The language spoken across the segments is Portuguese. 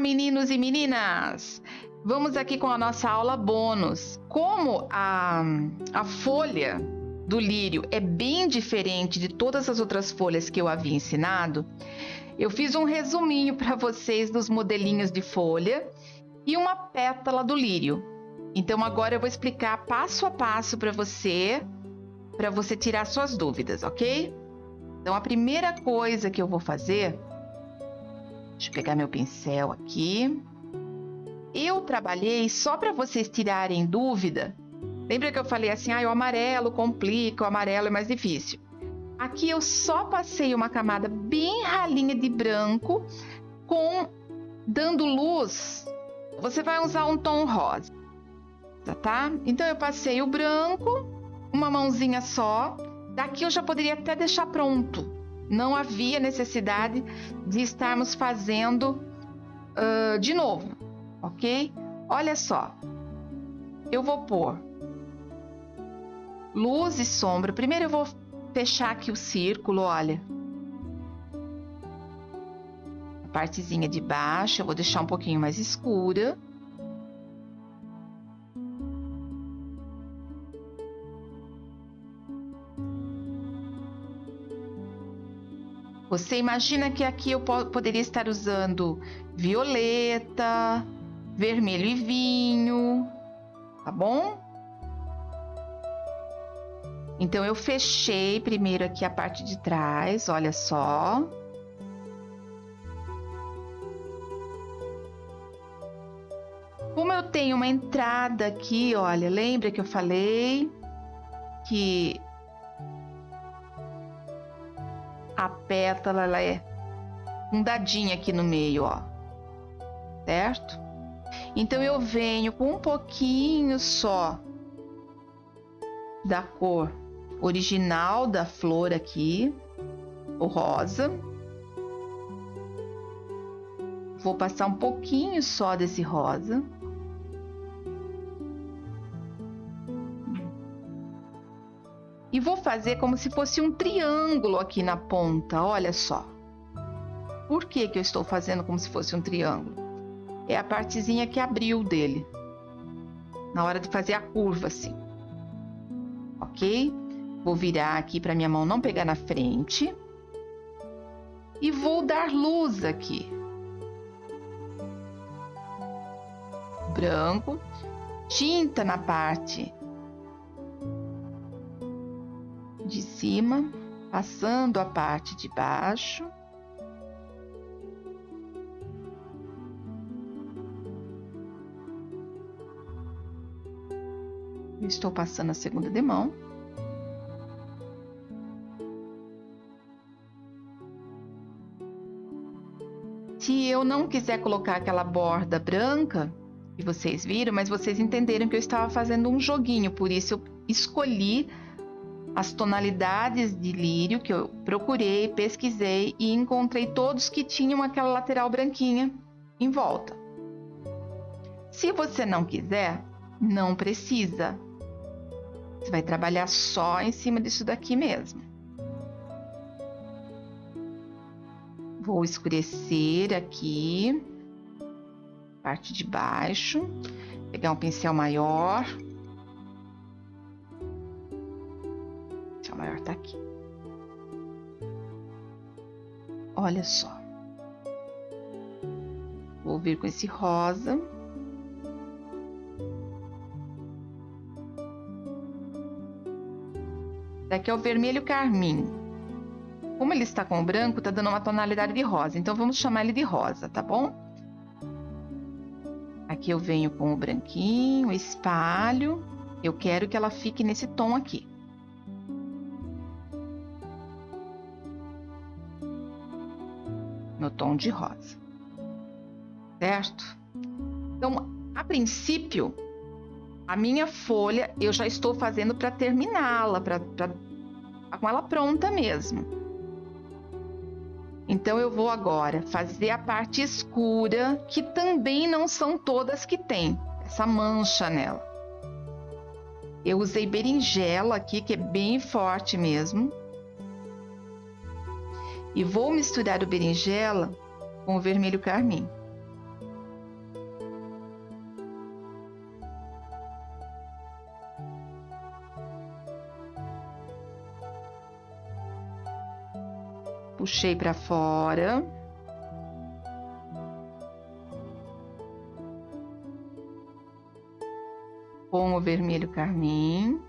meninos e meninas! Vamos aqui com a nossa aula bônus. Como a folha do lírio é bem diferente de todas as outras folhas que eu havia ensinado, eu fiz um resuminho para vocês dos modelinhos de folha e uma pétala do lírio. Então agora eu vou explicar passo a passo para você tirar suas dúvidas, ok? Então a primeira coisa que eu vou fazer, deixa eu pegar meu pincel aqui. Eu trabalhei só para vocês tirarem dúvida. Lembra que eu falei assim, o amarelo complica, o amarelo é mais difícil. Aqui eu só passei uma camada bem ralinha de branco, dando luz. Você vai usar um tom rosa, tá? Então eu passei o branco, uma mãozinha só. Daqui eu já poderia até deixar pronto. Não havia necessidade de estarmos fazendo de novo. Ok? Olha só, eu vou pôr luz e sombra. Primeiro eu vou fechar aqui o círculo, olha. A partezinha de baixo eu vou deixar um pouquinho mais escura. Você imagina que aqui eu poderia estar usando violeta, vermelho e vinho, tá bom? Então eu fechei primeiro aqui a parte de trás, olha só. Como eu tenho uma entrada aqui, olha, lembra que eu falei que a pétala ela é fundadinha aqui no meio, ó, certo? Então eu venho com um pouquinho só da cor original da flor aqui, o rosa. Vou passar um pouquinho só desse rosa. E vou fazer como se fosse um triângulo aqui na ponta, olha só. Por que que eu estou fazendo como se fosse um triângulo? É a partezinha que abriu dele, na hora de fazer a curva assim, ok? Vou virar aqui para minha mão não pegar na frente e vou dar luz aqui. Branco, tinta na parte de cima, passando a parte de baixo. Eu estou passando a segunda demão. Se eu não quiser colocar aquela borda branca que vocês viram, mas vocês entenderam que eu estava fazendo um joguinho, por isso eu escolhi as tonalidades de lírio que eu procurei, pesquisei e encontrei todos que tinham aquela lateral branquinha em volta. Se você não quiser, não precisa. Você vai trabalhar só em cima disso daqui mesmo. Vou escurecer aqui, parte de baixo, pegar um pincel maior. O pincel maior tá aqui. Olha só. Vou vir com esse rosa. Daqui é o vermelho carmim. Como ele está com o branco, tá dando uma tonalidade de rosa. Então, vamos chamar ele de rosa, tá bom? Aqui eu venho com o branquinho, espalho. Eu quero que ela fique nesse tom aqui. No tom de rosa. Certo? Então, a princípio, a minha folha eu já estou fazendo para terminá-la, com ela pronta mesmo. Então eu vou agora fazer a parte escura, que também não são todas que tem essa mancha nela. Eu usei berinjela aqui, que é bem forte mesmo. E vou misturar o berinjela com o vermelho carmim. Puxei para fora. Com o vermelho carmim.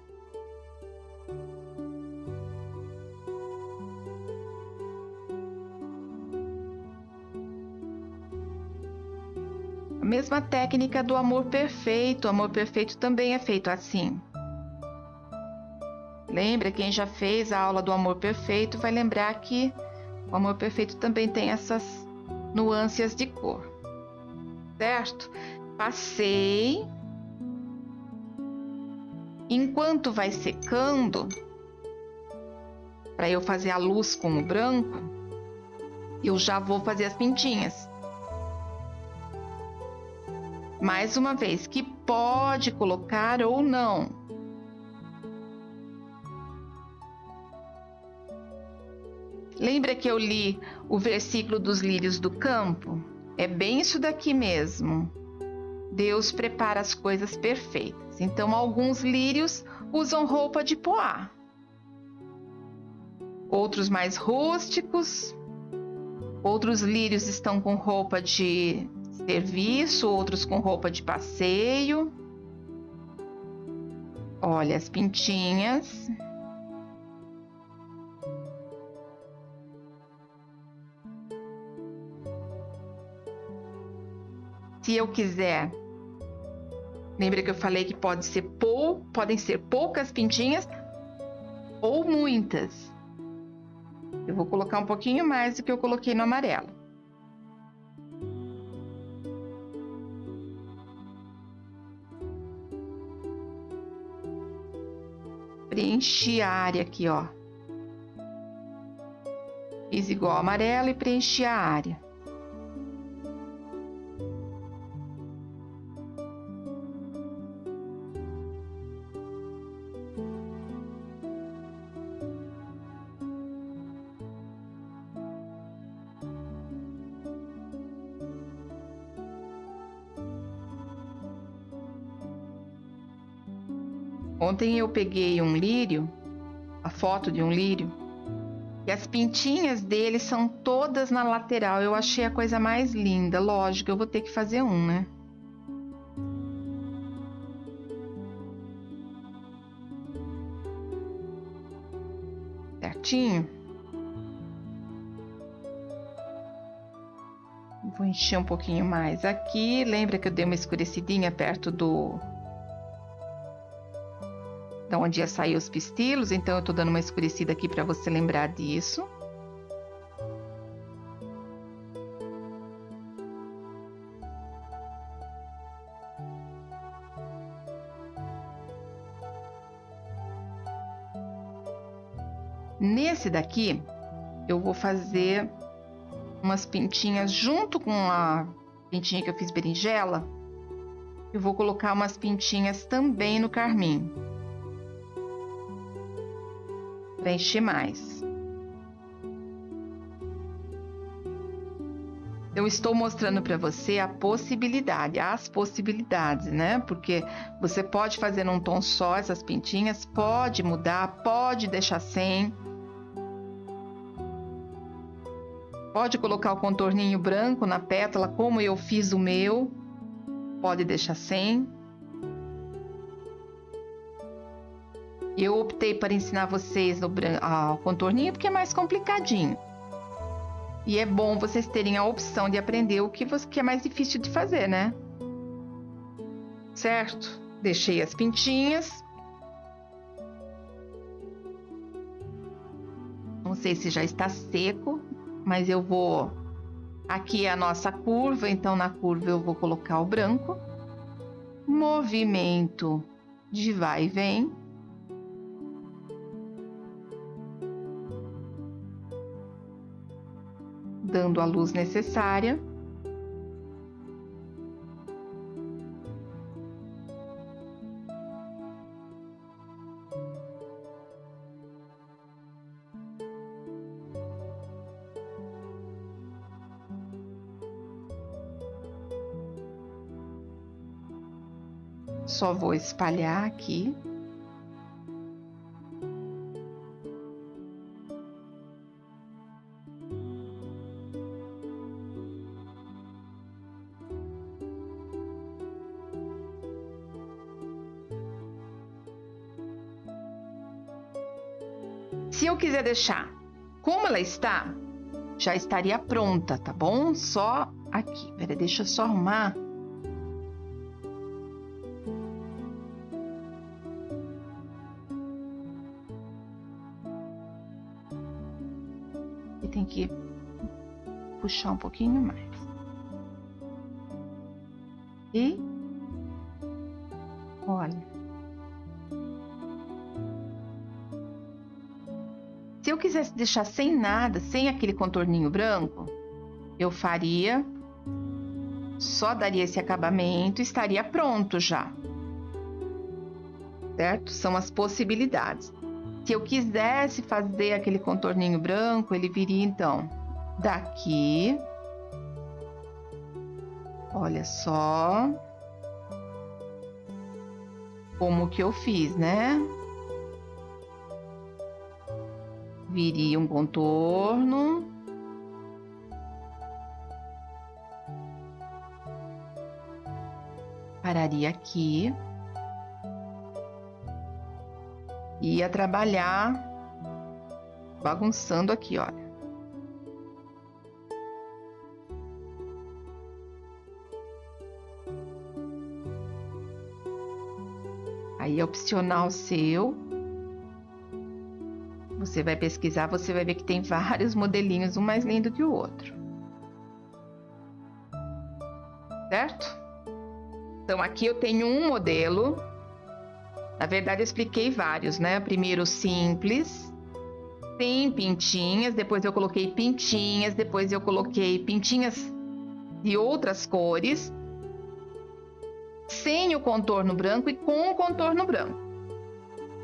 A mesma técnica do amor perfeito. O amor perfeito também é feito assim. Lembra, quem já fez a aula do amor perfeito vai lembrar que o amor perfeito também tem essas nuances de cor, certo? Passei. Enquanto vai secando, para eu fazer a luz com o branco, eu já vou fazer as pintinhas. Mais uma vez, que pode colocar ou não. Lembra que eu li o versículo dos lírios do campo? É bem isso daqui mesmo. Deus prepara as coisas perfeitas. Então, alguns lírios usam roupa de poá. Outros mais rústicos. Outros lírios estão com roupa de serviço, outros com roupa de passeio. Olha as pintinhas. Se eu quiser, lembra que eu falei que podem ser poucas pintinhas ou muitas. Eu vou colocar um pouquinho mais do que eu coloquei no amarelo. Preenchi a área aqui, ó. Fiz igual ao amarelo e preenchi a área. Ontem eu peguei um lírio, a foto de um lírio, e as pintinhas dele são todas na lateral. Eu achei a coisa mais linda. Lógico, eu vou ter que fazer um, né? Certinho? Vou encher um pouquinho mais aqui. Lembra que eu dei uma escurecidinha perto da onde ia sair os pistilos, então eu tô dando uma escurecida aqui para você lembrar disso. Nesse daqui, eu vou fazer umas pintinhas junto com a pintinha que eu fiz berinjela. Eu vou colocar umas pintinhas também no carmim. Para encher mais. Eu estou mostrando para você as possibilidades, né? Porque você pode fazer num tom só essas pintinhas, pode mudar, pode deixar sem. Pode colocar o contorninho branco na pétala, como eu fiz o meu. Pode deixar sem. Eu optei para ensinar vocês o contorninho porque é mais complicadinho. E é bom vocês terem a opção de aprender o que é mais difícil de fazer, né? Certo? Deixei as pintinhas. Não sei se já está seco, mas eu vou... Aqui é a nossa curva, então na curva eu vou colocar o branco. Movimento de vai e vem. Dando a luz necessária. Só vou espalhar aqui. Se eu quiser deixar como ela está, já estaria pronta, tá bom? Só aqui. Pera, deixa eu só arrumar. E tem que puxar um pouquinho mais. E olha. Se eu quisesse deixar sem nada, sem aquele contorninho branco, eu faria, só daria esse acabamento e estaria pronto já. Certo? São as possibilidades. Se eu quisesse fazer aquele contorninho branco, ele viria então daqui. Olha só como que eu fiz, né? Viria um contorno. Pararia aqui. Ia trabalhar bagunçando aqui, olha. Aí é opcional seu. Você vai pesquisar, você vai ver que tem vários modelinhos, um mais lindo que o outro. Certo? Então, aqui eu tenho um modelo. Na verdade, eu expliquei vários, né? Primeiro, simples, sem pintinhas. Depois eu coloquei pintinhas. Depois eu coloquei pintinhas de outras cores. Sem o contorno branco e com o contorno branco.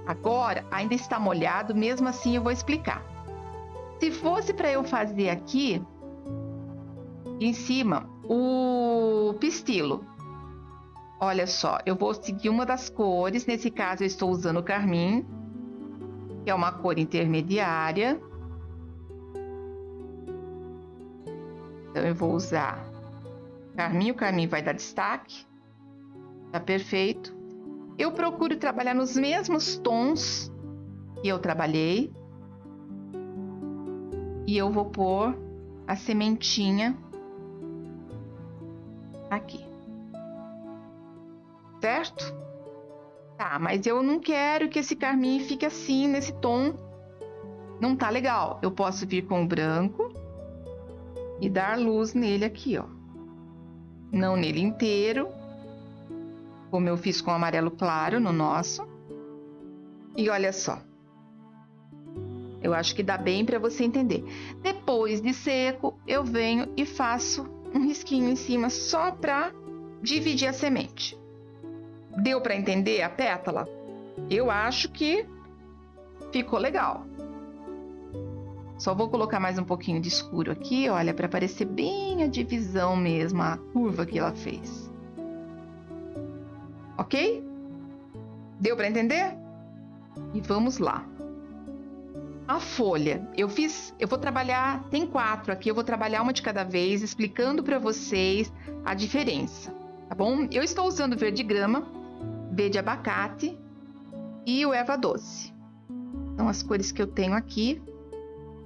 Agora, ainda está molhado, mesmo assim eu vou explicar. Se fosse para eu fazer aqui, em cima, o pistilo. Olha só, eu vou seguir uma das cores. Nesse caso, eu estou usando o carmim, que é uma cor intermediária. Então, eu vou usar carmim. O carmim vai dar destaque. Tá perfeito. Eu procuro trabalhar nos mesmos tons que eu trabalhei. E eu vou pôr a sementinha aqui. Certo? Tá, mas eu não quero que esse carmim fique assim, nesse tom. Não tá legal. Eu posso vir com o branco e dar luz nele aqui, ó. Não nele inteiro, como eu fiz com o amarelo claro no nosso. E olha só. Eu acho que dá bem para você entender. Depois de seco, eu venho e faço um risquinho em cima só para dividir a semente. Deu para entender a pétala? Eu acho que ficou legal. Só vou colocar mais um pouquinho de escuro aqui, olha, para aparecer bem a divisão mesmo, a curva que ela fez. Ok? Deu para entender? E vamos lá. A folha, eu vou trabalhar, tem 4 aqui, eu vou trabalhar uma de cada vez, explicando para vocês a diferença, tá bom? Eu estou usando verde grama, verde abacate e o erva doce. São as cores que eu tenho aqui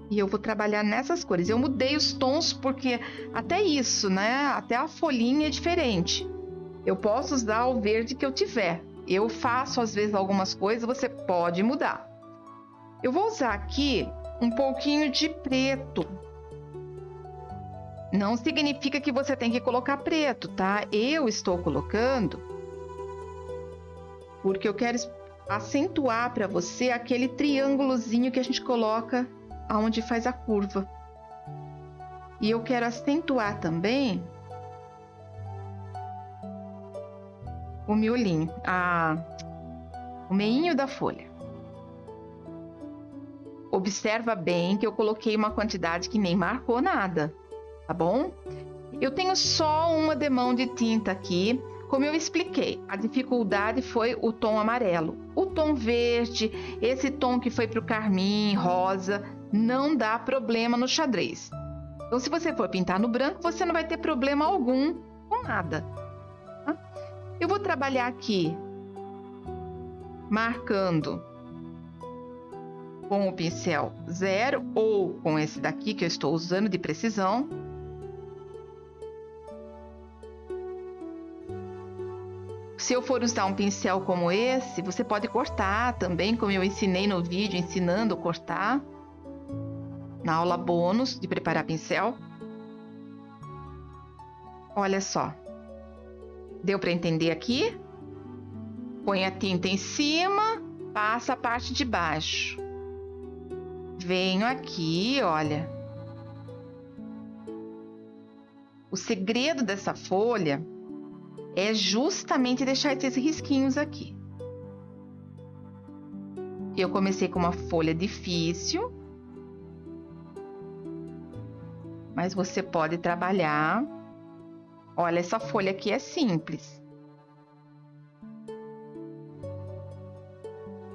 e eu vou trabalhar nessas cores. Eu mudei os tons porque até isso, né? Até a folhinha é diferente. Eu posso usar o verde que eu tiver. Eu faço às vezes algumas coisas, você pode mudar. Eu vou usar aqui um pouquinho de preto. Não significa que você tem que colocar preto, tá? Eu estou colocando porque eu quero acentuar para você aquele triângulozinho que a gente coloca aonde faz a curva. E eu quero acentuar também o miolinho, o meinho da folha. Observa bem que eu coloquei uma quantidade que nem marcou nada, tá bom? Eu tenho só uma demão de tinta aqui. Como eu expliquei, a dificuldade foi o tom amarelo. O tom verde, esse tom que foi para o carmim, rosa, não dá problema no xadrez. Então, se você for pintar no branco, você não vai ter problema algum com nada. Tá? Eu vou trabalhar aqui, marcando com o pincel 0 ou com esse daqui que eu estou usando de precisão. Se eu for usar um pincel como esse, você pode cortar também, como eu ensinei no vídeo, ensinando a cortar, na aula bônus de preparar pincel. Olha só. Deu para entender aqui? Põe a tinta em cima, passa a parte de baixo. Venho aqui, olha. O segredo dessa folha é justamente deixar esses risquinhos aqui. Eu comecei com uma folha difícil, mas você pode trabalhar. Olha, essa folha aqui é simples.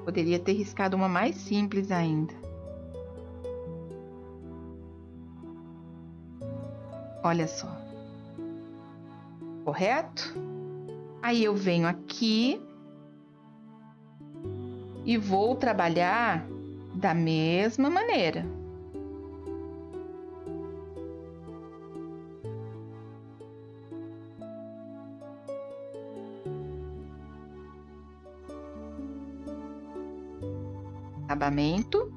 Poderia ter riscado uma mais simples ainda. Olha só. Correto? Aí eu venho aqui e vou trabalhar da mesma maneira. Acabamento.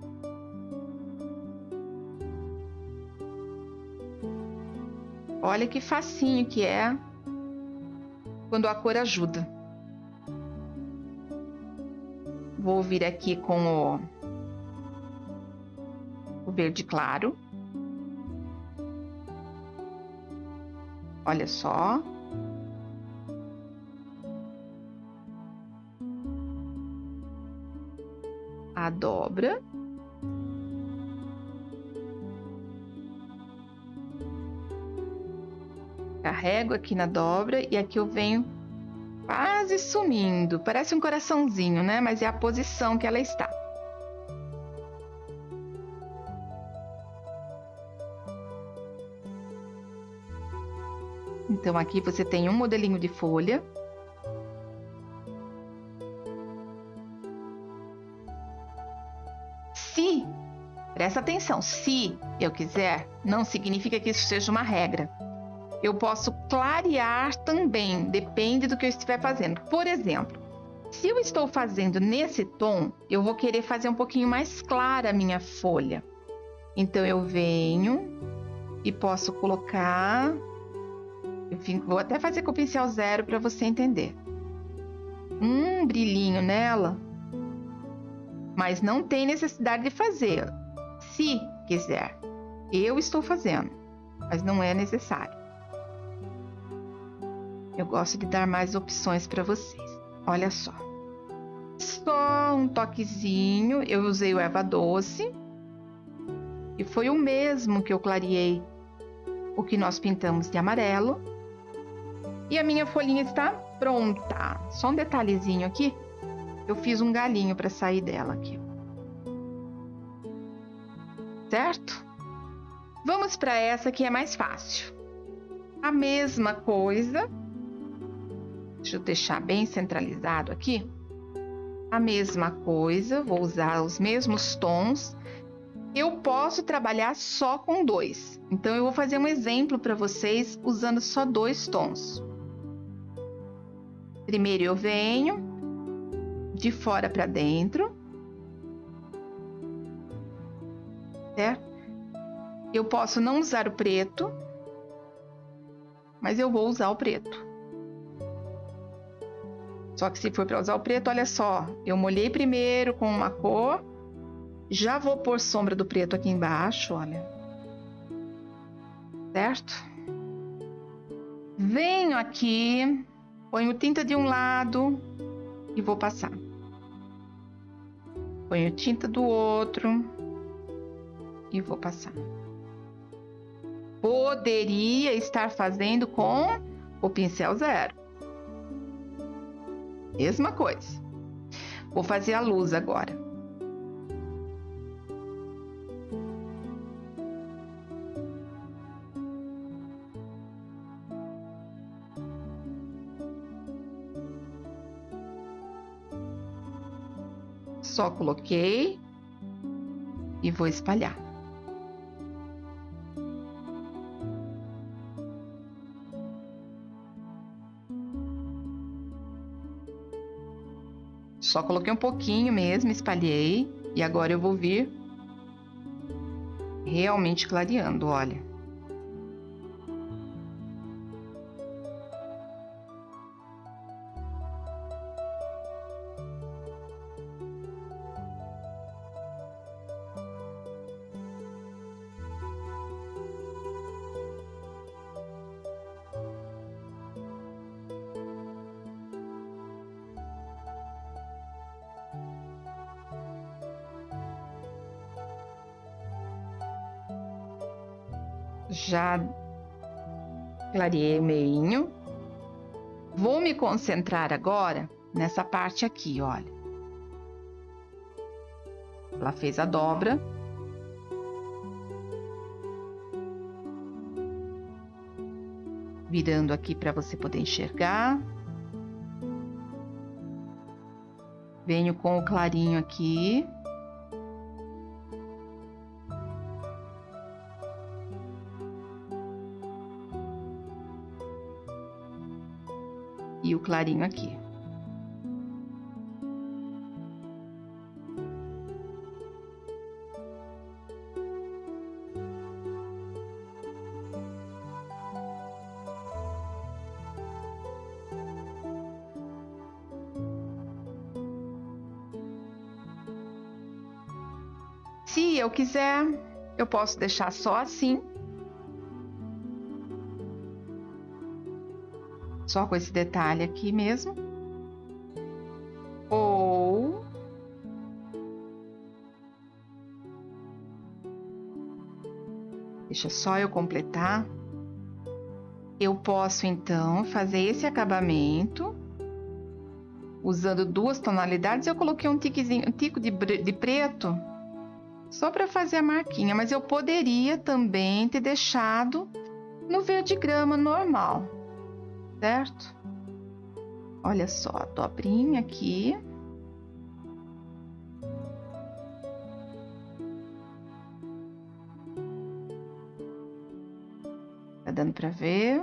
Olha que facinho que é quando a cor ajuda. Vou vir aqui com o verde claro. Olha só. A dobra. Carrego aqui na dobra e aqui eu venho quase sumindo. Parece um coraçãozinho, né? Mas é a posição que ela está. Então, aqui você tem um modelinho de folha. Se, presta atenção, se eu quiser, não significa que isso seja uma regra. Eu posso clarear também, depende do que eu estiver fazendo. Por exemplo, se eu estou fazendo nesse tom, eu vou querer fazer um pouquinho mais clara a minha folha. Então, eu venho e posso colocar... Enfim, vou até fazer com o pincel 0 para você entender. Um brilhinho nela, mas não tem necessidade de fazer. Se quiser, eu estou fazendo, mas não é necessário. Eu gosto de dar mais opções para vocês. Olha só. Só um toquezinho, eu usei o erva doce. E foi o mesmo que eu clareei o que nós pintamos de amarelo. E a minha folhinha está pronta. Só um detalhezinho aqui. Eu fiz um galinho para sair dela aqui. Certo? Vamos para essa que é mais fácil. A mesma coisa. Deixa eu deixar bem centralizado aqui. A mesma coisa, vou usar os mesmos tons. Eu posso trabalhar só com 2. Então, eu vou fazer um exemplo para vocês usando só 2 tons. Primeiro, eu venho de fora para dentro. Certo? Eu posso não usar o preto, mas eu vou usar o preto. Só que se for para usar o preto, olha só, eu molhei primeiro com uma cor, já vou pôr sombra do preto aqui embaixo, olha. Certo? Venho aqui, ponho tinta de um lado e vou passar. Ponho tinta do outro e vou passar. Poderia estar fazendo com o pincel 0. Mesma coisa. Vou fazer a luz agora. Só coloquei e vou espalhar. Só coloquei um pouquinho mesmo, espalhei, e agora eu vou vir realmente clareando, olha. Já clareei o meinho. Vou me concentrar agora nessa parte aqui, olha. Ela fez a dobra. Virando aqui para você poder enxergar. Venho com o clarinho aqui. E o clarinho aqui. Se eu quiser, eu posso deixar só assim. Só com esse detalhe aqui mesmo. Ou deixa só eu completar. Eu posso então fazer esse acabamento usando duas tonalidades. Eu coloquei um tico de preto só para fazer a marquinha, mas eu poderia também ter deixado no verde grama normal. Certo? Olha só, a dobrinha aqui. Tá dando para ver?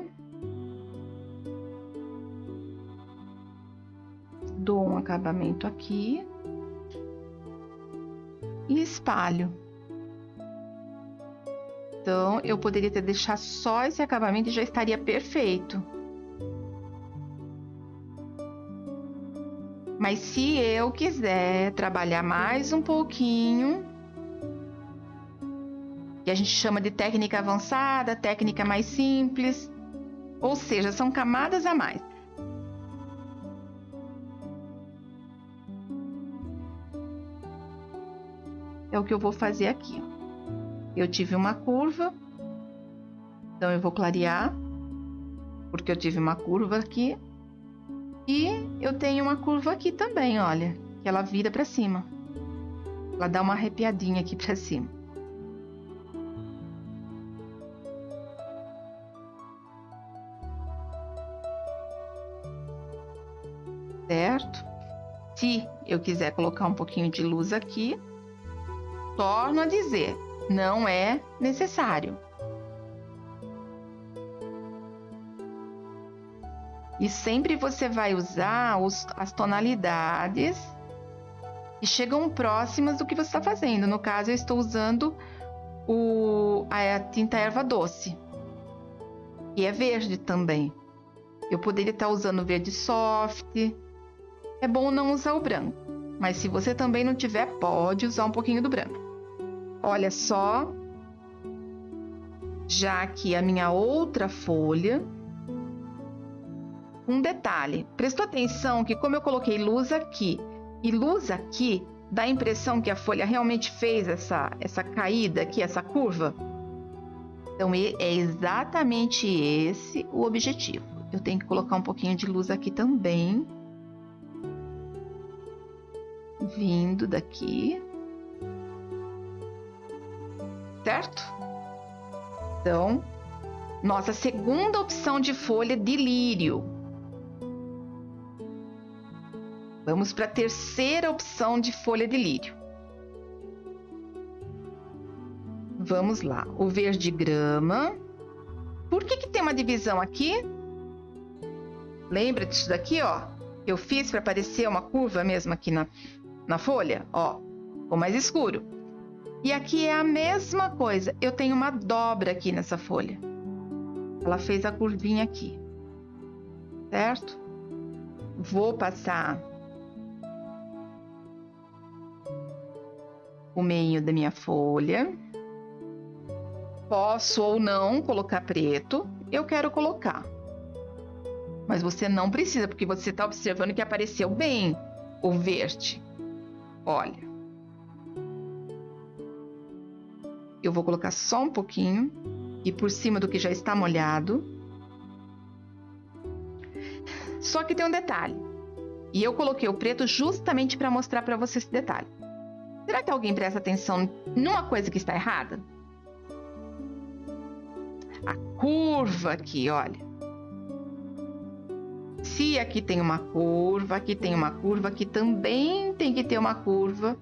Dou um acabamento aqui. E espalho. Então, eu poderia ter deixado só esse acabamento e já estaria perfeito. Mas se eu quiser trabalhar mais um pouquinho, que a gente chama de técnica avançada, técnica mais simples, ou seja, são camadas a mais. É o que eu vou fazer aqui. Eu tive uma curva, então eu vou clarear, porque eu tive uma curva aqui. E eu tenho uma curva aqui também, olha, que ela vira para cima. Ela dá uma arrepiadinha aqui para cima. Certo? Se eu quiser colocar um pouquinho de luz aqui, torno a dizer, não é necessário. E sempre você vai usar as tonalidades que chegam próximas do que você está fazendo. No caso, eu estou usando a tinta erva doce, que é verde também. Eu poderia estar usando verde soft. É bom não usar o branco, mas se você também não tiver, pode usar um pouquinho do branco. Olha só, já aqui a minha outra folha. Um detalhe, prestou atenção que como eu coloquei luz aqui e luz aqui, dá a impressão que a folha realmente fez essa caída aqui, essa curva? Então é exatamente esse o objetivo. Eu tenho que colocar um pouquinho de luz aqui também. Vindo daqui. Certo? Então, nossa segunda opção de folha de lírio. Vamos para a terceira opção de folha de lírio. Vamos lá. O verde grama. Por que tem uma divisão aqui? Lembra disso daqui, ó? Eu fiz para aparecer uma curva mesmo aqui na folha, ó. Ficou mais escuro. E aqui é a mesma coisa. Eu tenho uma dobra aqui nessa folha. Ela fez a curvinha aqui. Certo? Vou passar o meio da minha folha. Posso ou não colocar preto. Eu quero colocar. Mas você não precisa, porque você está observando que apareceu bem o verde. Olha. Eu vou colocar só um pouquinho e por cima do que já está molhado. Só que tem um detalhe. E eu coloquei o preto justamente para mostrar para você esse detalhe. Será que alguém presta atenção numa coisa que está errada? A curva aqui, olha. Se aqui tem uma curva, aqui tem uma curva, aqui também tem que ter uma curva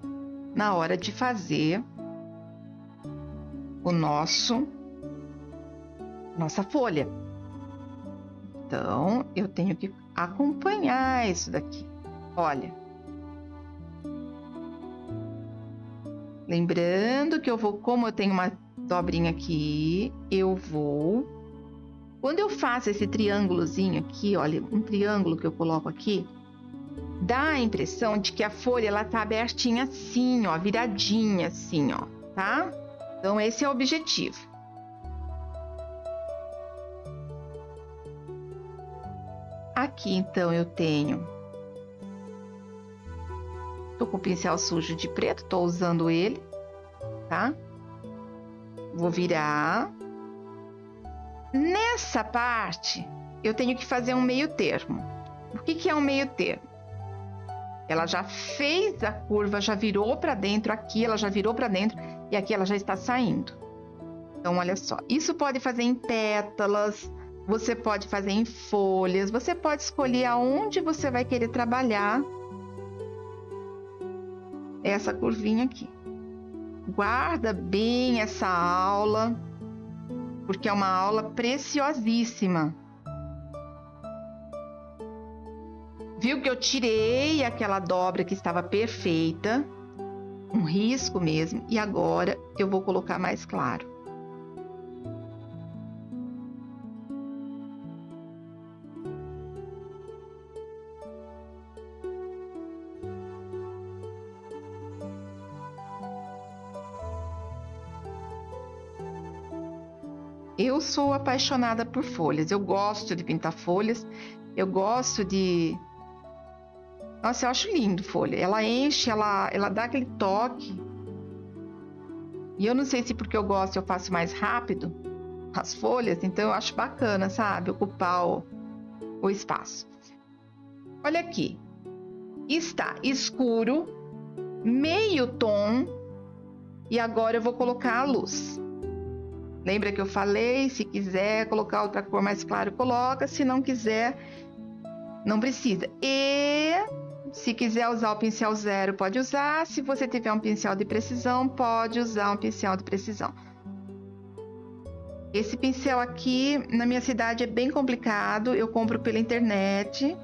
na hora de fazer o nossa folha. Então, eu tenho que acompanhar isso daqui. Olha. Lembrando que eu vou, como eu tenho uma dobrinha aqui, eu vou... Quando eu faço esse triângulozinho aqui, olha, um triângulo que eu coloco aqui, dá a impressão de que a folha, ela tá abertinha assim, ó, viradinha assim, ó, tá? Então, esse é o objetivo. Aqui, então, eu tenho... Tô com o pincel sujo de preto, tô usando ele, tá? Vou virar. Nessa parte, eu tenho que fazer um meio termo. O que é um meio termo? Ela já fez a curva, já virou para dentro, aqui ela já virou para dentro e aqui ela já está saindo. Então, olha só, isso pode fazer em pétalas, você pode fazer em folhas, você pode escolher aonde você vai querer trabalhar essa curvinha aqui. Guarda bem essa aula, porque é uma aula preciosíssima. Viu que eu tirei aquela dobra que estava perfeita, um risco mesmo, e agora eu vou colocar mais claro. Eu sou apaixonada por folhas, eu gosto de pintar folhas, eu gosto de... Nossa, eu acho lindo folha, ela enche, ela dá aquele toque. E eu não sei se porque eu gosto eu faço mais rápido as folhas, então eu acho bacana, sabe, ocupar o espaço. Olha aqui, está escuro, meio tom, e agora eu vou colocar a luz. Lembra que eu falei, se quiser colocar outra cor mais clara, coloca. Se não quiser, não precisa. E se quiser usar o pincel zero, pode usar. Se você tiver um pincel de precisão, pode usar um pincel de precisão. Esse pincel aqui, na minha cidade, é bem complicado. Eu compro pela internet.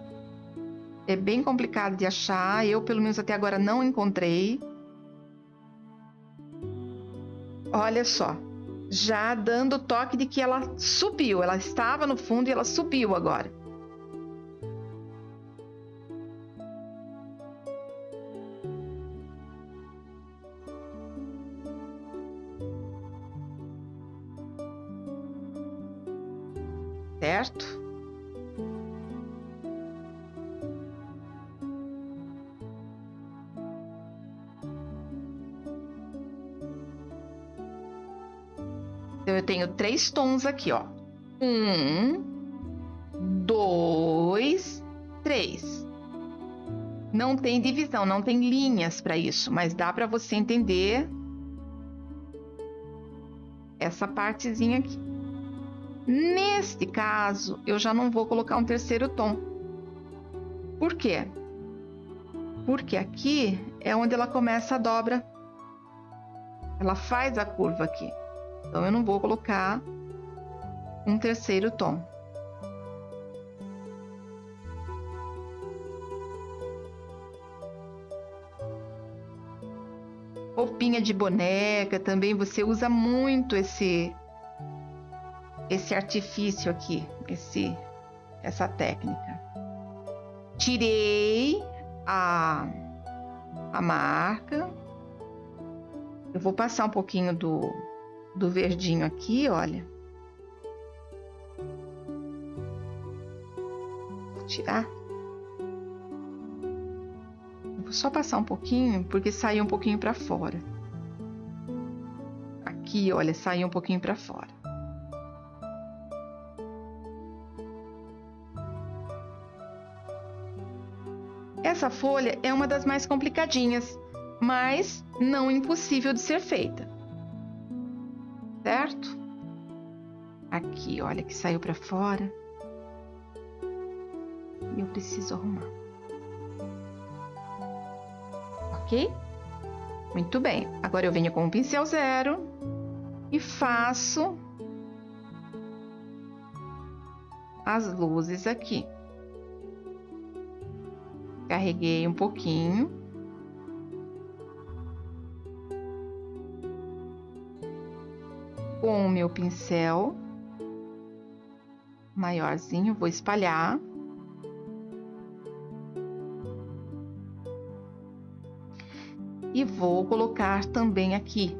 É bem complicado de achar. Eu, pelo menos até agora, não encontrei. Olha só. Já dando toque de que ela subiu. Ela estava no fundo e ela subiu agora. Certo? Então, eu tenho 3 tons aqui, ó. 1, 2, 3. Não tem divisão, não tem linhas para isso, mas dá para você entender essa partezinha aqui. Neste caso, eu já não vou colocar um terceiro tom. Por quê? Porque aqui é onde ela começa a dobra. Ela faz a curva aqui. Então, eu não vou colocar um terceiro tom. Roupinha de boneca, também você usa muito esse artifício aqui, essa técnica. Tirei a marca. Eu vou passar um pouquinho do verdinho aqui, olha. Vou tirar. Vou só passar um pouquinho, porque saiu um pouquinho para fora. Aqui, olha, saiu um pouquinho para fora. Essa folha é uma das mais complicadinhas, mas não impossível de ser feita. Certo? Aqui, olha, que saiu para fora. E eu preciso arrumar. Ok? Muito bem. Agora eu venho com o pincel zero e faço as luzes aqui. Carreguei um pouquinho. Com o meu pincel maiorzinho, vou espalhar. E vou colocar também aqui.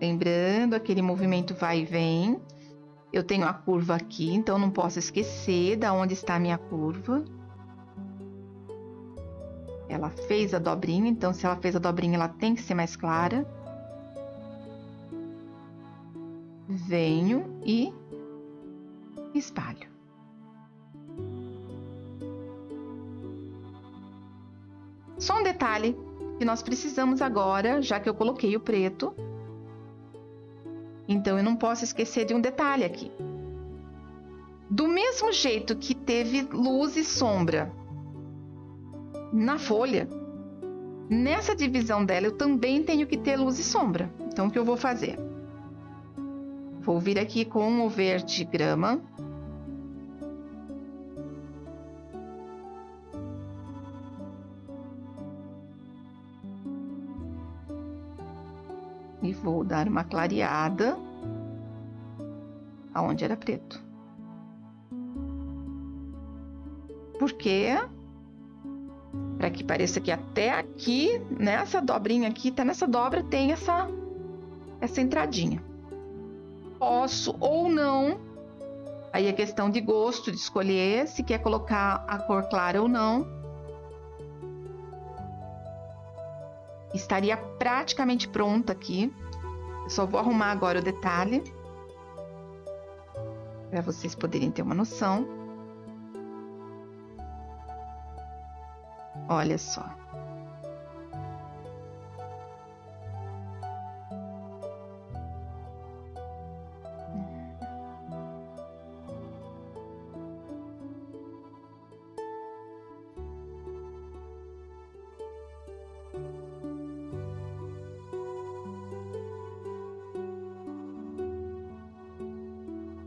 Lembrando, aquele movimento vai e vem. Eu tenho a curva aqui, então não posso esquecer de onde está a minha curva. Ela fez a dobrinha, então se ela fez a dobrinha, ela tem que ser mais clara. Venho e espalho. Só um detalhe que nós precisamos agora, já que eu coloquei o preto. Então, eu não posso esquecer de um detalhe aqui. Do mesmo jeito que teve luz e sombra na folha, nessa divisão dela eu também tenho que ter luz e sombra. Então, o que eu vou fazer? Vou vir aqui com o verde grama. E vou dar uma clareada aonde era preto. Por quê? Para que pareça que até aqui, nessa dobrinha aqui, até nessa dobra tem essa entradinha. Posso ou não, aí é questão de gosto, de escolher se quer colocar a cor clara ou não. Estaria praticamente pronta aqui. Eu só vou arrumar agora o detalhe, para vocês poderem ter uma noção. Olha só.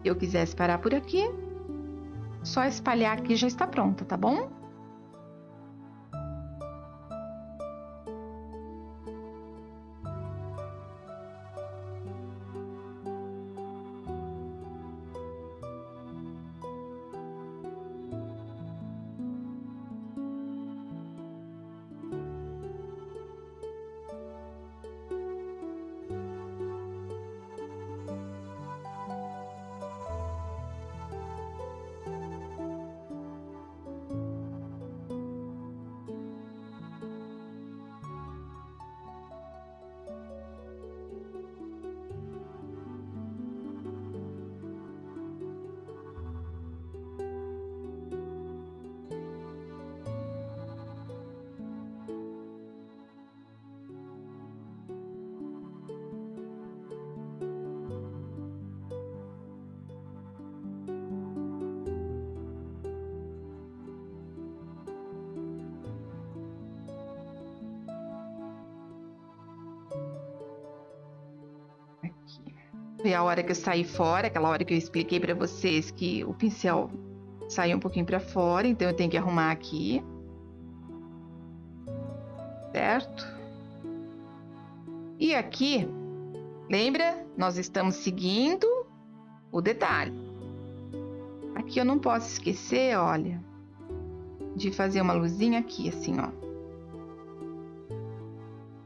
Se eu quisesse parar por aqui, só espalhar aqui já está pronta, tá bom? Foi a hora que eu saí fora, aquela hora que eu expliquei para vocês que o pincel saiu um pouquinho para fora, então eu tenho que arrumar aqui. Certo? E aqui, lembra? Nós estamos seguindo o detalhe. Aqui eu não posso esquecer, olha, de fazer uma luzinha aqui, assim, ó.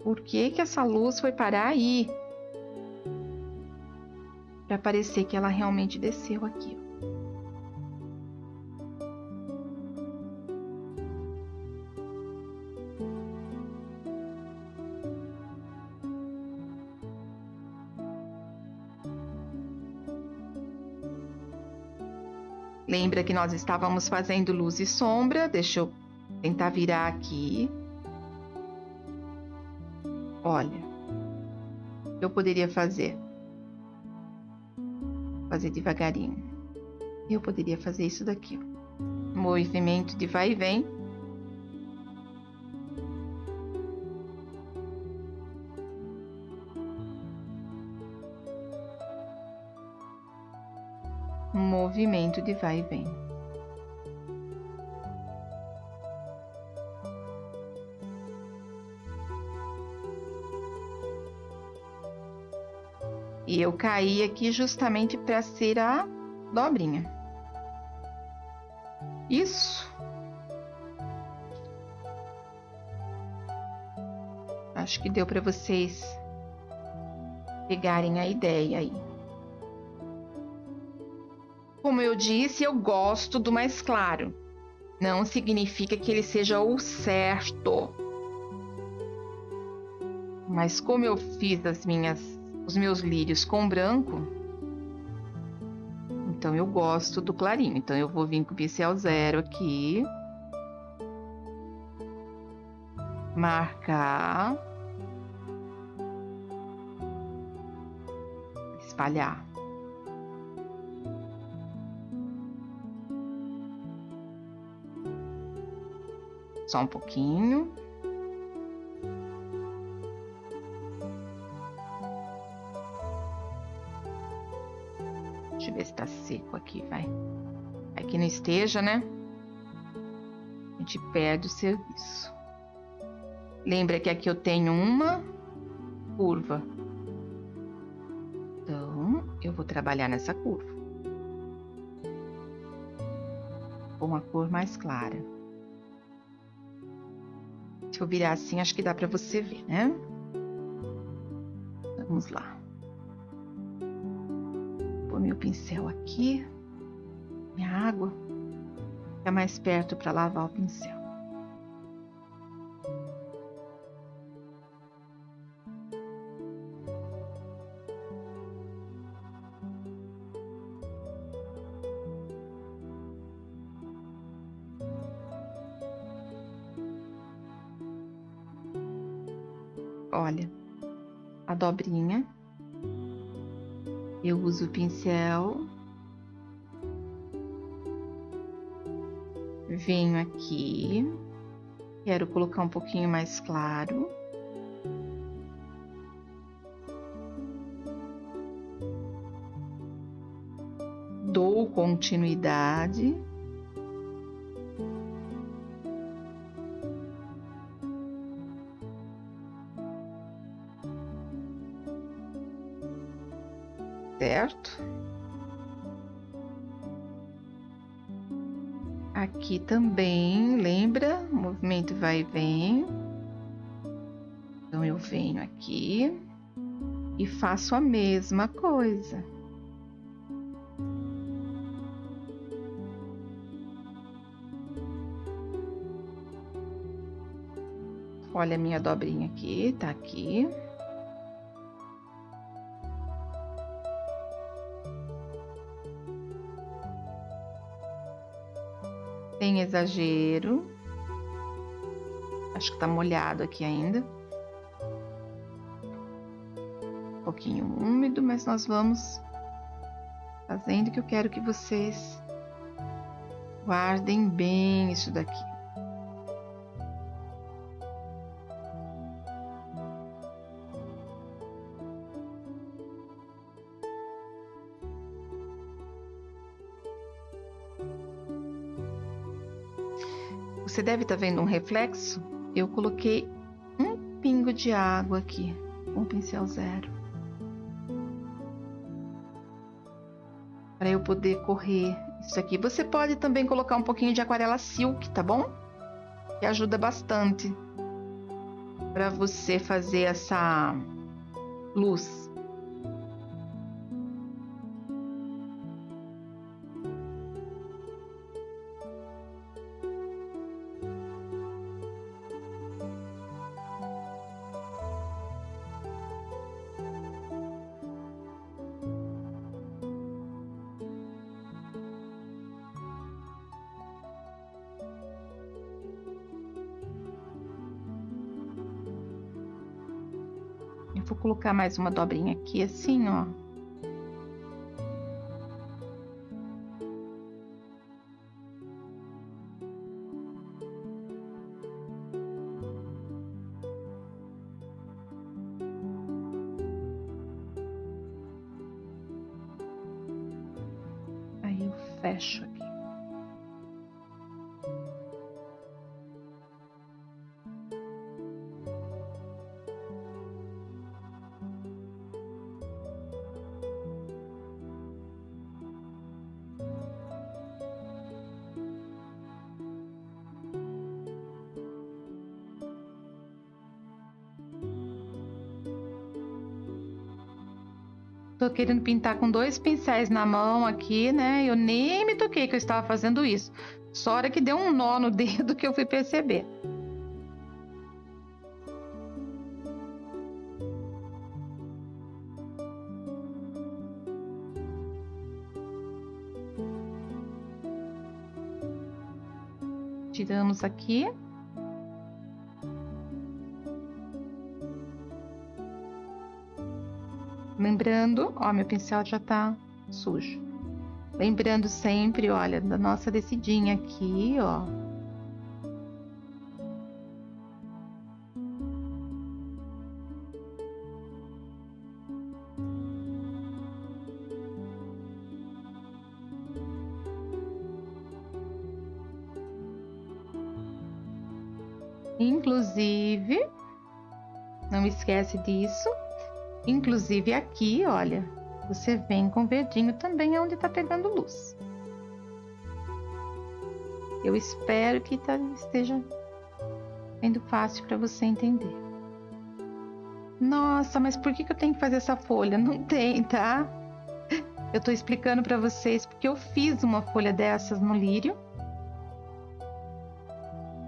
Por que que essa luz foi parar aí? Para parecer que ela realmente desceu aqui, ó. Lembra que nós estávamos fazendo luz e sombra? Deixa eu tentar virar aqui. Olha, eu poderia fazer devagarinho. Eu poderia fazer isso daqui, ó. Movimento de vai e vem. Movimento de vai e vem. E eu caí aqui justamente para ser a dobrinha. Isso. Acho que deu para vocês pegarem a ideia aí. Como eu disse, eu gosto do mais claro. Não significa que ele seja o certo. Mas como eu fiz os meus lírios com branco, então eu gosto do clarinho. Então eu vou vir com o pincel 0 aqui. Marcar. Espalhar. Só um pouquinho. Deixa eu ver se tá seco aqui, vai. Aqui não esteja, né? A gente perde o serviço. Lembra que aqui eu tenho uma curva. Então, eu vou trabalhar nessa curva. Com uma cor mais clara. Se eu virar assim, acho que dá para você ver, né? Vamos lá. Vou pôr meu pincel aqui. Minha água. Fica mais perto para lavar o pincel. Olha, a dobrinha. Eu uso o pincel. Venho aqui. Quero colocar um pouquinho mais claro. Dou continuidade. Certo? Aqui também, lembra? O movimento vai e vem. Então, eu venho aqui e faço a mesma coisa. Olha a minha dobrinha aqui, tá aqui. Sem exagero. Acho que tá molhado aqui ainda. Um pouquinho úmido, mas nós vamos fazendo que eu quero que vocês guardem bem isso daqui. você deve estar vendo um reflexo. Eu coloquei um pingo de água aqui com o pincel 0. Para eu poder correr isso aqui. Você pode também colocar um pouquinho de aquarela silk, tá bom? Que ajuda bastante para você fazer essa luz. Eu vou colocar mais uma dobrinha aqui, assim, ó. Aí eu fecho aqui. Tô querendo pintar com 2 pincéis na mão aqui, né? Eu nem me toquei que eu estava fazendo isso. Só a hora que deu um nó no dedo que eu fui perceber. Tiramos aqui. Lembrando, ó, meu pincel já tá sujo. Lembrando sempre, olha, da nossa descidinha aqui, ó. Inclusive, não esquece disso. Inclusive aqui, olha, você vem com verdinho também onde tá pegando luz. Eu espero que esteja sendo fácil para você entender. Nossa, mas por que eu tenho que fazer essa folha? Não tem, tá? Eu tô explicando para vocês porque eu fiz uma folha dessas no lírio.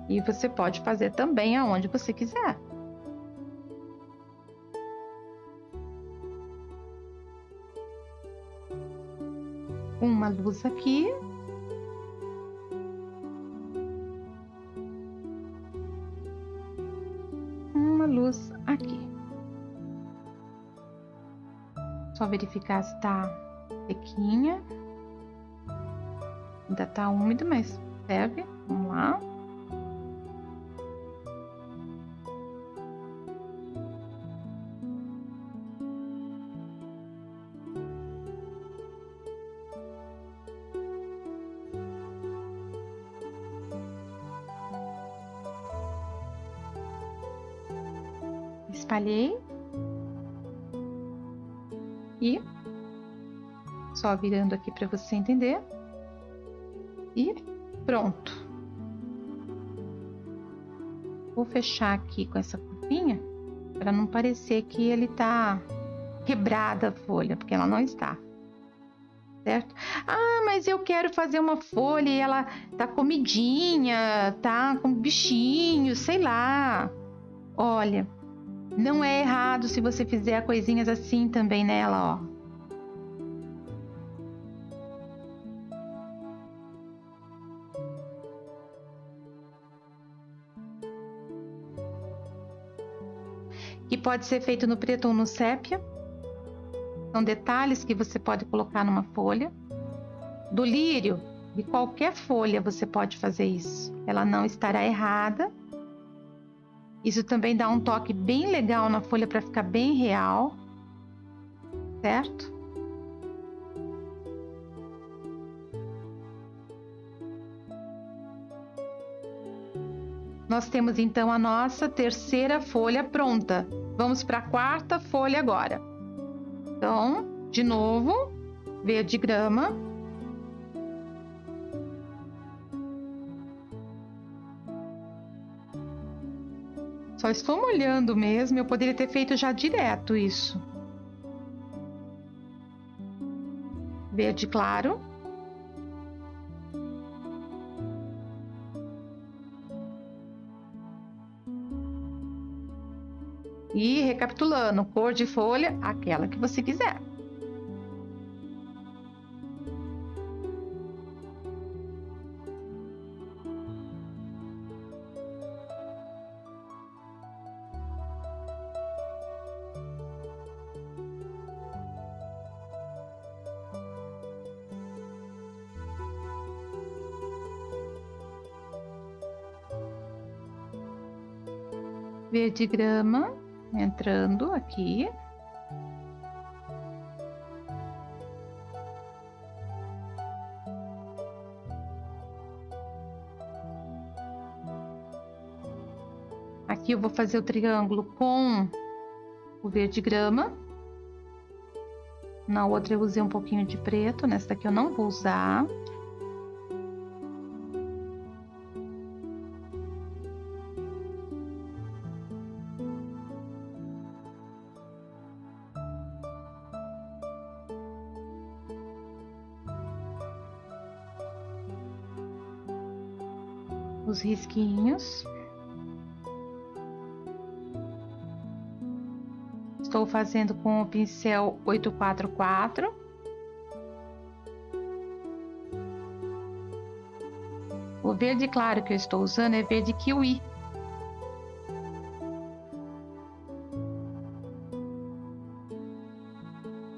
E você pode fazer também aonde você quiser. Uma luz aqui. Uma luz aqui. Só verificar se tá sequinha. Ainda tá úmido, mas serve. Vamos lá. Espalhei. E só virando aqui para você entender. E pronto. Vou fechar aqui com essa curvinha para não parecer que ele tá quebrada a folha, porque ela não está. Certo? Ah, mas eu quero fazer uma folha e ela tá comidinha, tá com bichinho, sei lá. Olha, não é errado se você fizer coisinhas assim também nela, ó. Que pode ser feito no preto ou no sépia. São detalhes que você pode colocar numa folha. Do lírio, de qualquer folha você pode fazer isso. Ela não estará errada. Isso também dá um toque bem legal na folha para ficar bem real. Certo? Nós temos então a nossa terceira folha pronta. Vamos para a quarta folha agora. Então, de novo, verde grama. Só estou molhando mesmo, eu poderia ter feito já direto isso. Verde claro. E recapitulando, cor de folha, aquela que você quiser. Verde grama entrando aqui. Aqui eu vou fazer o triângulo com o verde grama. Na outra eu usei um pouquinho de preto, nessa daqui eu não vou usar. Os risquinhos. Estou fazendo com o pincel 844. O verde claro que eu estou usando é verde kiwi.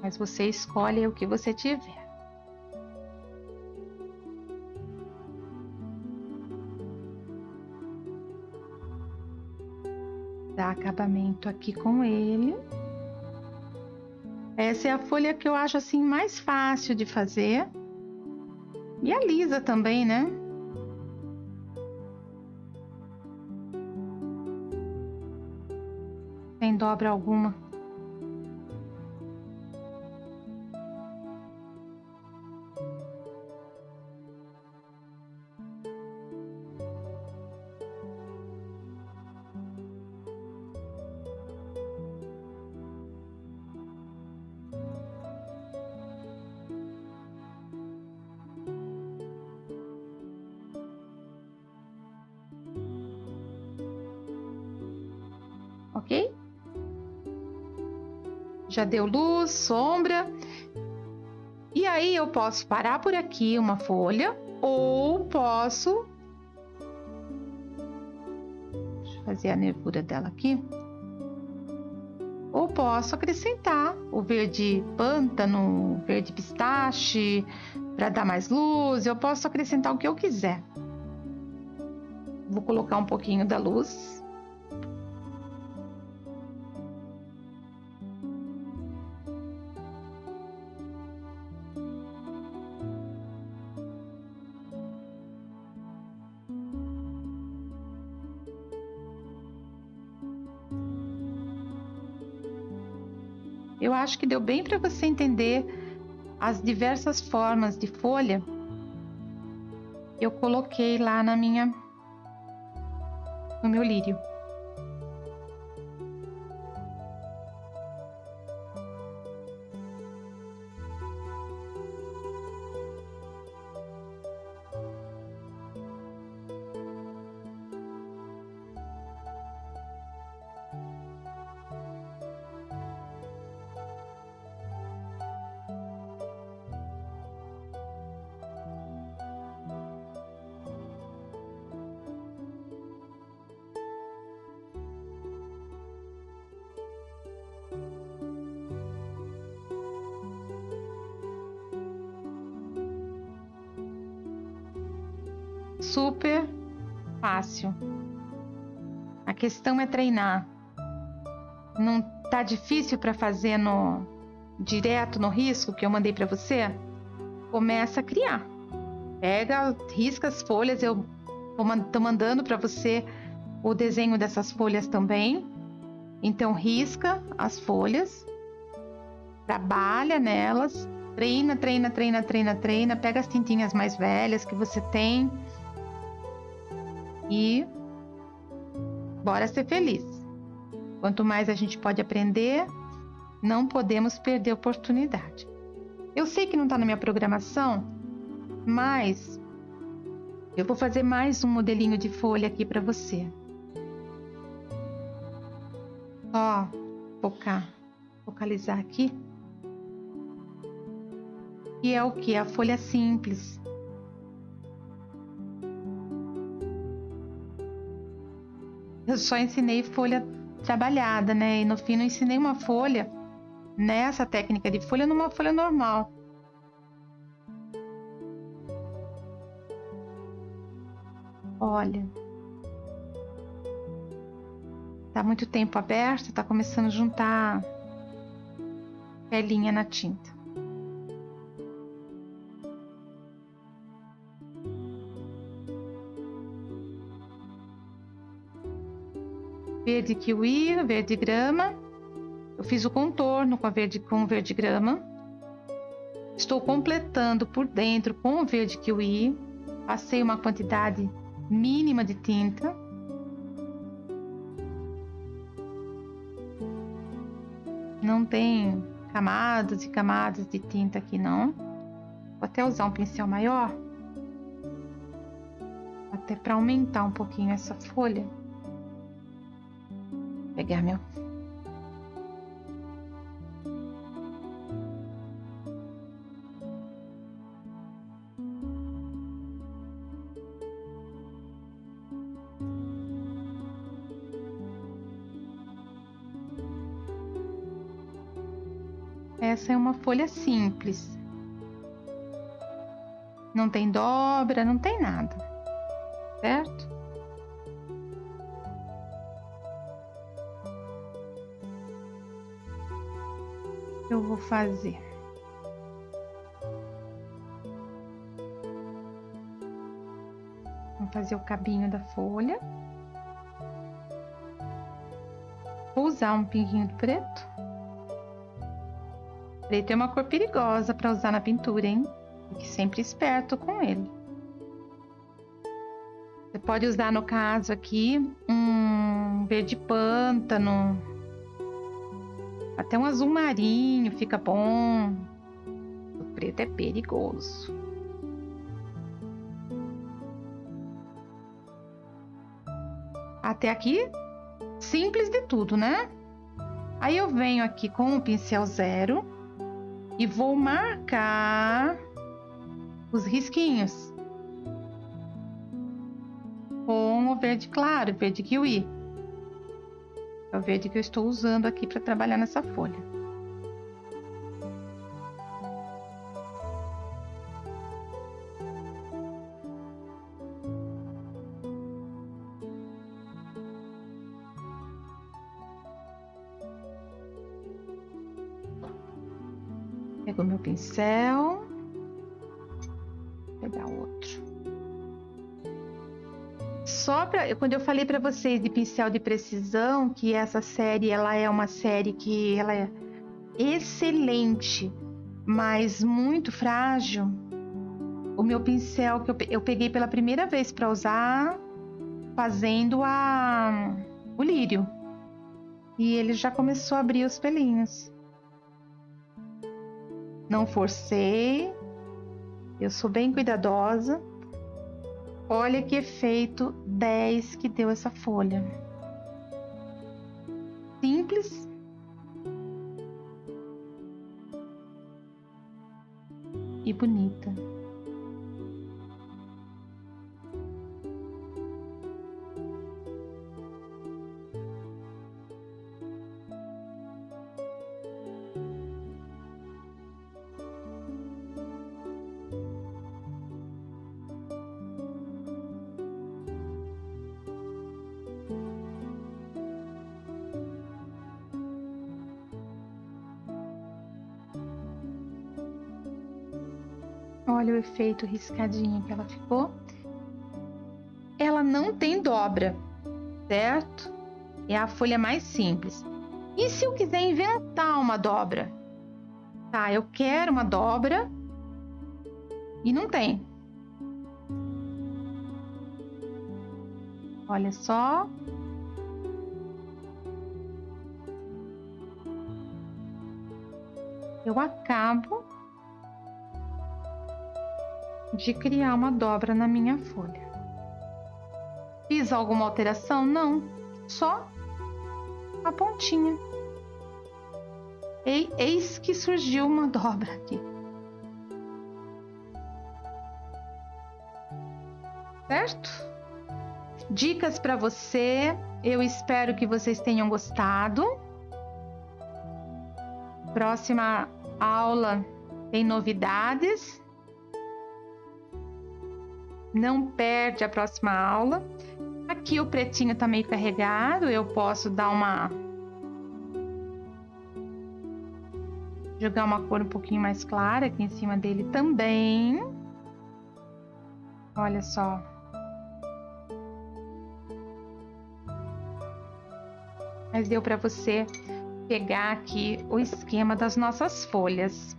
Mas você escolhe o que você tiver. Dá acabamento aqui com ele. Essa é a folha que eu acho assim mais fácil de fazer. E a lisa também, né? Sem dobra alguma. Ok? Já deu luz, sombra. E aí eu posso parar por aqui uma folha ou posso... Deixa eu fazer a nervura dela aqui. Ou posso acrescentar o verde pântano, o verde pistache, para dar mais luz. Eu posso acrescentar o que eu quiser. Vou colocar um pouquinho da luz. Eu acho que deu bem para você entender as diversas formas de folha. Eu coloquei lá no meu lírio. Super fácil. A questão é treinar. Não tá difícil para fazer direto no risco que eu mandei para você? Começa a criar. Pega, risca as folhas. Eu tô mandando para você o desenho dessas folhas também. Então risca as folhas, trabalha nelas, treina, pega as tintinhas mais velhas que você tem e bora ser feliz. Quanto mais a gente pode aprender, não podemos perder a oportunidade. Eu sei que não está na minha programação, mas eu vou fazer mais um modelinho de folha aqui para você. Ó, focalizar aqui. E é o que? A folha simples. Eu só ensinei folha trabalhada, né? E no fim não ensinei uma folha, nessa técnica de folha, numa folha normal. Olha. Tá muito tempo aberto, tá começando a juntar pelinha na tinta. Verde kiwi, verde grama. Eu fiz o contorno com verde grama. Estou completando por dentro com o verde kiwi. Passei uma quantidade mínima de tinta. Não tem camadas e camadas de tinta aqui não. Vou até usar um pincel maior, até para aumentar um pouquinho essa folha. Vou pegar meu... Essa é uma folha simples. Não tem dobra, não tem nada, certo? Eu vou fazer. Vou fazer o cabinho da folha. Vou usar um pinguinho de preto. Preto é uma cor perigosa para usar na pintura, hein? Fique sempre esperto com ele. Você pode usar, no caso aqui, um verde pântano, até um azul marinho, fica bom. O preto é perigoso. Até aqui, simples de tudo, né? Aí eu venho aqui com o pincel zero e vou marcar os risquinhos com o verde claro, verde kiwi. É o verde que eu estou usando aqui para trabalhar nessa folha. Pego meu pincel, vou pegar outro. Quando eu falei para vocês de pincel de precisão, que essa série ela é uma série que ela é excelente, mas muito frágil. O meu pincel que eu peguei pela primeira vez para usar, fazendo o lírio, e ele já começou a abrir os pelinhos. Não forcei, eu sou bem cuidadosa. Olha que efeito 10 que deu essa folha. Simples. E bonita. Olha o efeito riscadinho que ela ficou. Ela não tem dobra. certo? É a folha mais simples. E se eu quiser inventar uma dobra? Tá, eu quero uma dobra e não tem. Olha só. Eu acabo de criar uma dobra na minha folha. Fiz alguma alteração? Não, só a pontinha. Eis que surgiu uma dobra aqui. Certo? Dicas para você. Eu espero que vocês tenham gostado. Próxima aula tem novidades. Não perde a próxima aula. Aqui o pretinho tá meio carregado. Eu posso dar jogar uma cor um pouquinho mais clara aqui em cima dele também. Olha só. Mas deu para você pegar aqui o esquema das nossas folhas.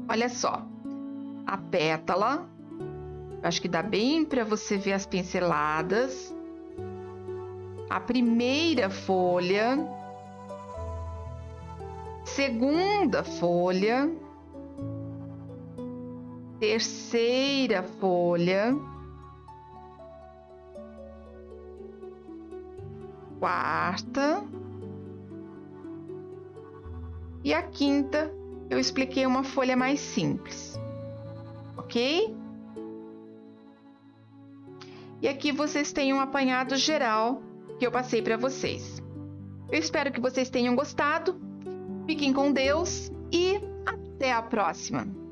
Olha só, a pétala, acho que dá bem para você ver as pinceladas. A primeira folha, segunda folha, terceira folha, quarta e a quinta eu expliquei uma folha mais simples, ok? E aqui vocês têm um apanhado geral que eu passei para vocês. Eu espero que vocês tenham gostado. Fiquem com Deus e até a próxima!